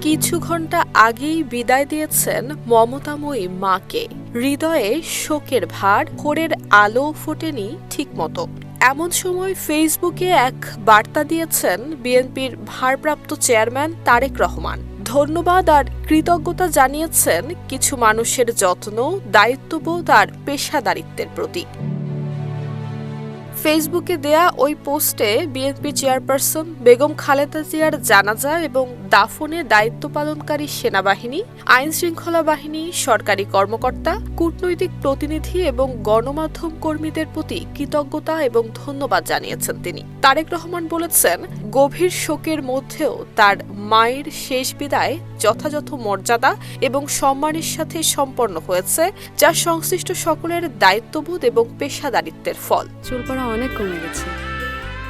কিছু ঘন্টা আগেই বিদায় দিয়েছেন মমতাময়ী মাকে। হৃদয়ে শোকের ভার, ভোরের আলো ফোটেনি ঠিকমতো। এমন সময় ফেসবুকে এক বার্তা দিয়েছেন বিএনপির ভারপ্রাপ্ত চেয়ারম্যান তারেক রহমান। ধন্যবাদ আর কৃতজ্ঞতা জানিয়েছেন কিছু মানুষের যত্ন, দায়িত্ববোধ আর পেশাদারিত্বের প্রতি। ফেসবুকে দেয়া ওই পোস্টে বিএনপি চেয়ারপারসন বেগম খালেদা জিয়ার জানাজা এবং দাফনে দায়িত্ব পালনকারী সেনাবাহিনী, আইনশৃঙ্খলা বাহিনী, সরকারি কর্মকর্তা, কূটনৈতিক প্রতিনিধি এবং গণমাধ্যম কর্মীদের প্রতি কৃতজ্ঞতা এবং ধন্যবাদ জানিয়েছেন তিনি। তারেক রহমান বলেছেন, গভীর শোকের মধ্যেও তার মায়ের শেষ বিদায় যথাযথ মর্যাদা এবং সম্মানের সাথে সম্পন্ন হয়েছে, যা সংশ্লিষ্ট সকলের দায়িত্ববোধ এবং পেশাদারিত্বের ফল। চুল পড়া অনেক কমে গেছে।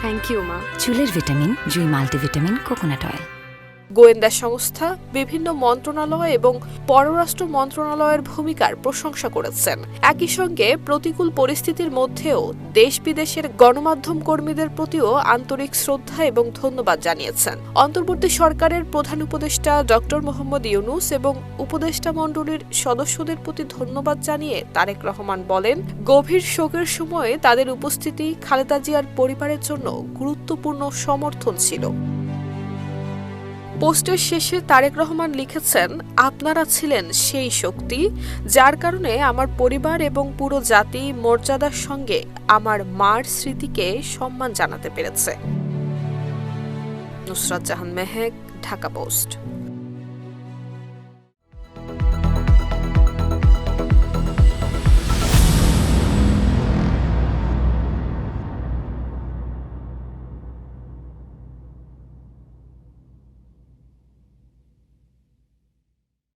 থ্যাংক ইউ মা। চুলের ভিটামিন জুই মাল্টিভিটামিন কোকোনাট অয়েল। গোয়েন্দা সংস্থা, বিভিন্ন মন্ত্রণালয় এবং পররাষ্ট্র মন্ত্রণালয়ের ভূমিকার প্রশংসা করেছেন। একই সঙ্গে প্রতিকূল পরিস্থিতির মধ্যেও দেশ বিদেশের গণমাধ্যম কর্মীদের প্রতিও আন্তরিক শ্রদ্ধা এবং ধন্যবাদ জানিয়েছেন। অন্তর্বর্তী সরকারের প্রধান উপদেষ্টা ডক্টর মোহাম্মদ ইউনূস এবং উপদেষ্টা মণ্ডলীর সদস্যদের প্রতি ধন্যবাদ জানিয়ে তারেক রহমান বলেন, গভীর শোকের সময়ে তাদের উপস্থিতি খালেদা জিয়ার পরিবারের জন্য গুরুত্বপূর্ণ সমর্থন ছিল। পোস্টের শেষে তারেক রহমান লিখেছেন, আপনারা ছিলেন সেই শক্তি যার কারণে আমার পরিবার এবং পুরো জাতি মর্যাদার সঙ্গে আমার মার স্মৃতিকে সম্মান জানাতে পেরেছে। নুসরাত জাহান মেহেক, ঢাকা পোস্ট।